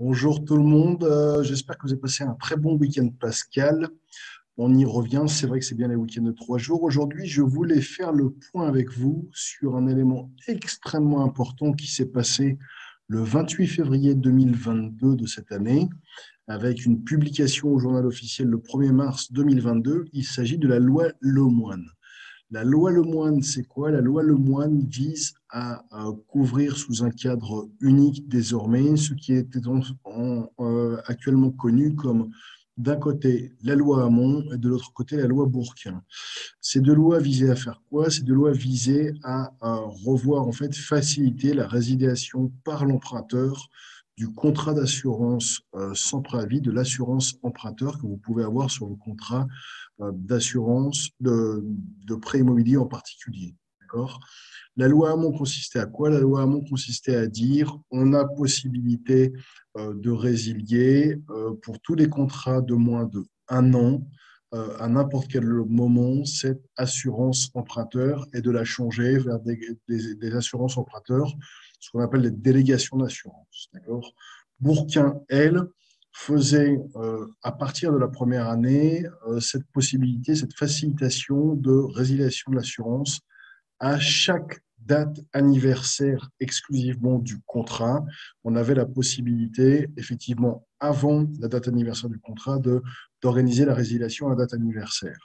Bonjour tout le monde. J'espère que vous avez passé un très bon week-end pascal. On y revient, c'est vrai que c'est bien les week-ends de 3 jours. Aujourd'hui, je voulais faire le point avec vous sur un élément extrêmement important qui s'est passé le 28 février 2022 de cette année, avec une publication au journal officiel le 1er mars 2022. Il s'agit de la loi Lemoine. La loi Lemoine, c'est quoi? La loi Lemoine vise à couvrir sous un cadre unique désormais ce qui était actuellement connu comme d'un côté la loi Hamon et de l'autre côté la loi Bourquin. Ces deux lois visaient à faire quoi? Ces deux lois visaient à revoir, en fait, faciliter la résiliation par l'emprunteur du contrat d'assurance sans préavis, de l'assurance emprunteur que vous pouvez avoir sur le contrat d'assurance de prêt immobilier en particulier. D'accord? La loi Hamon consistait à quoi? La loi Hamon consistait à dire on a possibilité de résilier pour tous les contrats de moins de 1 an à n'importe quel moment cette assurance emprunteur et de la changer vers des assurances emprunteurs, ce qu'on appelle les délégations d'assurance. D'accord? Bourquin, elle, faisait à partir de la première année cette possibilité, cette facilitation de résiliation de l'assurance à chaque date anniversaire exclusivement du contrat. On avait la possibilité, effectivement, avant la date anniversaire du contrat, d'organiser la résiliation à la date anniversaire.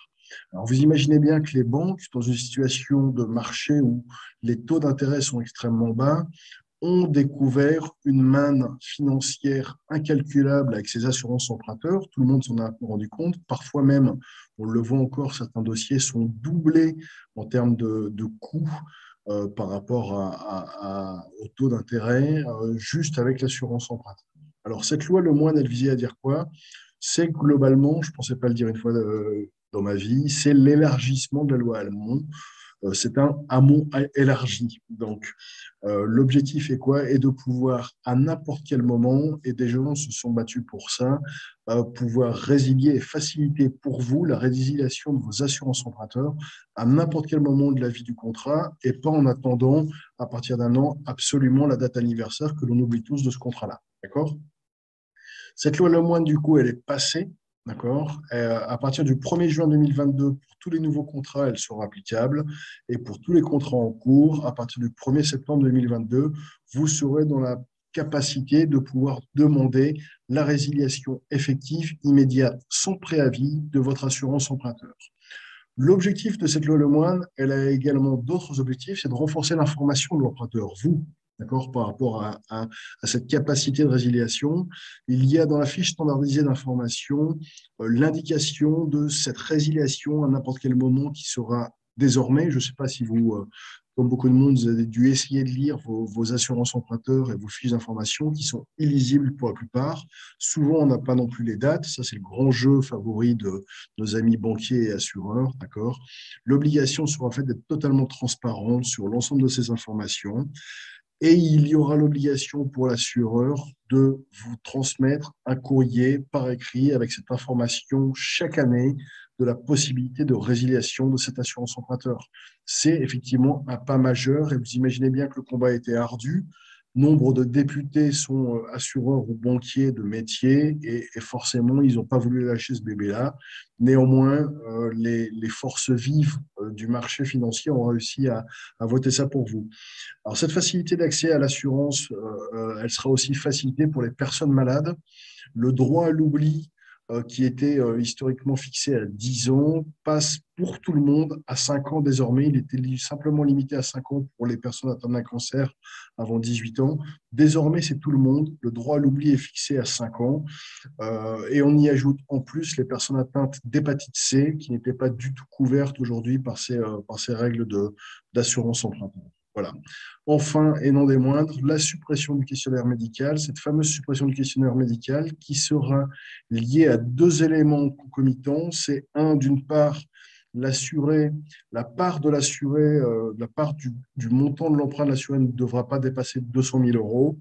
Alors, vous imaginez bien que les banques, dans une situation de marché où les taux d'intérêt sont extrêmement bas, ont découvert une manne financière incalculable avec ces assurances emprunteurs. Tout le monde s'en a rendu compte. Parfois même, on le voit encore, certains dossiers sont doublés en termes de coûts par rapport au taux d'intérêt, juste avec l'assurance emprunteur. Alors, cette loi, le moins, elle visait à dire quoi? C'est globalement, je ne pensais pas le dire une fois dans ma vie, c'est l'élargissement de la loi Allemand. C'est un amont élargi. Donc, l'objectif est quoi? Est de pouvoir, à n'importe quel moment, et des gens se sont battus pour ça, pouvoir résilier et faciliter pour vous la résiliation de vos assurances emprunteurs à n'importe quel moment de la vie du contrat et pas en attendant, à partir d'un an, absolument la date anniversaire que l'on oublie tous de ce contrat-là. D'accord? Cette loi Lemoine, du coup, elle est passée. D'accord. À partir du 1er juin 2022, pour tous les nouveaux contrats, elle sera applicable. Et pour tous les contrats en cours, à partir du 1er septembre 2022, vous serez dans la capacité de pouvoir demander la résiliation effective, immédiate, sans préavis de votre assurance emprunteur. L'objectif de cette loi Lemoine, elle a également d'autres objectifs, c'est de renforcer l'information de l'emprunteur, vous, d'accord, par rapport à cette capacité de résiliation. Il y a dans la fiche standardisée d'information l'indication de cette résiliation à n'importe quel moment qui sera désormais, je ne sais pas si vous, comme beaucoup de monde, vous avez dû essayer de lire vos assurances emprunteurs et vos fiches d'information qui sont illisibles pour la plupart. Souvent, on n'a pas non plus les dates. Ça, c'est le grand jeu favori de nos amis banquiers et assureurs, d'accord? L'obligation sera faite d'être totalement transparente sur l'ensemble de ces informations et il y aura l'obligation pour l'assureur de vous transmettre un courrier par écrit avec cette information chaque année de la possibilité de résiliation de cette assurance emprunteur. C'est effectivement un pas majeur et vous imaginez bien que le combat a été ardu. Nombre de députés sont assureurs ou banquiers de métier et forcément, ils n'ont pas voulu lâcher ce bébé-là. Néanmoins, les forces vives du marché financier ont réussi à voter ça pour vous. Alors, cette facilité d'accès à l'assurance, elle sera aussi facilitée pour les personnes malades. Le droit à l'oubli, qui était historiquement fixé à 10 ans, passe pour tout le monde à 5 ans désormais. Il était simplement limité à 5 ans pour les personnes atteintes d'un cancer avant 18 ans. Désormais, c'est tout le monde. Le droit à l'oubli est fixé à 5 ans. Et on y ajoute en plus les personnes atteintes d'hépatite C, qui n'étaient pas du tout couvertes aujourd'hui par ces règles d'assurance emprunteur. Voilà. Enfin, et non des moindres, la suppression du questionnaire médical, cette fameuse suppression du questionnaire médical qui sera liée à deux éléments concomitants. C'est un, d'une part, l'assuré, la part de l'assuré, la part du montant de l'emprunt de l'assuré ne devra pas dépasser 200 000 euros.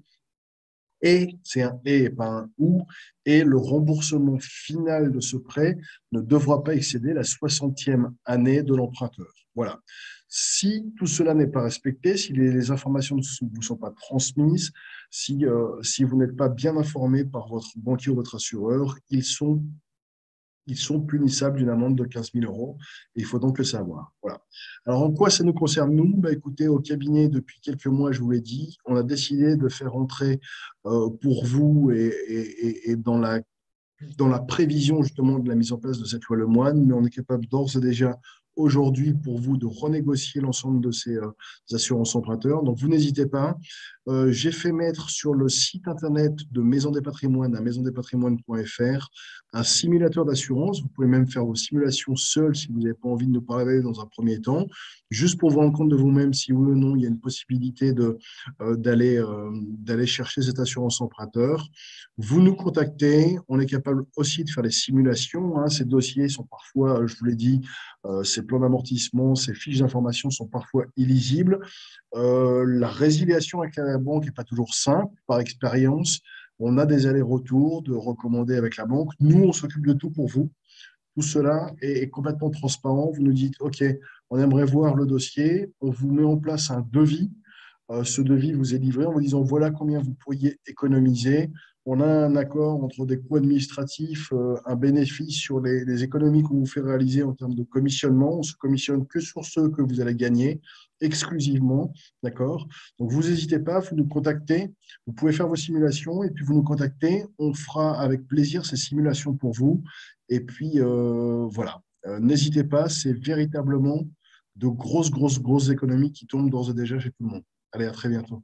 Et, c'est un et pas un ou, et le remboursement final de ce prêt ne devra pas excéder la 60e année de l'emprunteur. Voilà. Si tout cela n'est pas respecté, si les informations ne vous sont pas transmises, si vous n'êtes pas bien informé par votre banquier ou votre assureur, ils sont punissables d'une amende de 15 000 euros. Et il faut donc le savoir. Voilà. Alors, en quoi ça nous concerne, nous? Écoutez, au cabinet, depuis quelques mois, je vous l'ai dit, on a décidé de faire entrer pour vous et dans la prévision justement de la mise en place de cette loi Lemoine, mais on est capable d'ores et déjà aujourd'hui pour vous de renégocier l'ensemble de ces assurances emprunteurs. Donc, vous n'hésitez pas. J'ai fait mettre sur le site internet de Maison des Patrimoines, à maisondespatrimoines.fr, un simulateur d'assurance. Vous pouvez même faire vos simulations seuls si vous n'avez pas envie de nous parler dans un premier temps, juste pour vous rendre compte de vous-même si oui ou non il y a une possibilité d'aller chercher cette assurance emprunteur. Vous nous contactez, on est capable aussi de faire des simulations, hein. Ces dossiers sont parfois, je vous l'ai dit, ces plans d'amortissement, ces fiches d'information sont parfois illisibles. La résiliation avec la banque n'est pas toujours simple. Par expérience, on a des allers-retours de recommander avec la banque. Nous, on s'occupe de tout pour vous. Tout cela est complètement transparent. Vous nous dites, OK, on aimerait voir le dossier. On vous met en place un devis. Ce devis vous est livré en vous disant, voilà combien vous pourriez économiser. On a un accord entre des coûts administratifs, un bénéfice sur les économies qu'on vous fait réaliser en termes de commissionnement. On se commissionne que sur ceux que vous allez gagner exclusivement. D'accord? Donc, vous n'hésitez pas, vous nous contactez. Vous pouvez faire vos simulations et puis vous nous contactez. On fera avec plaisir ces simulations pour vous. Et puis, voilà. N'hésitez pas, c'est véritablement de grosses, grosses, grosses économies qui tombent d'ores et déjà chez tout le monde. Allez, à très bientôt.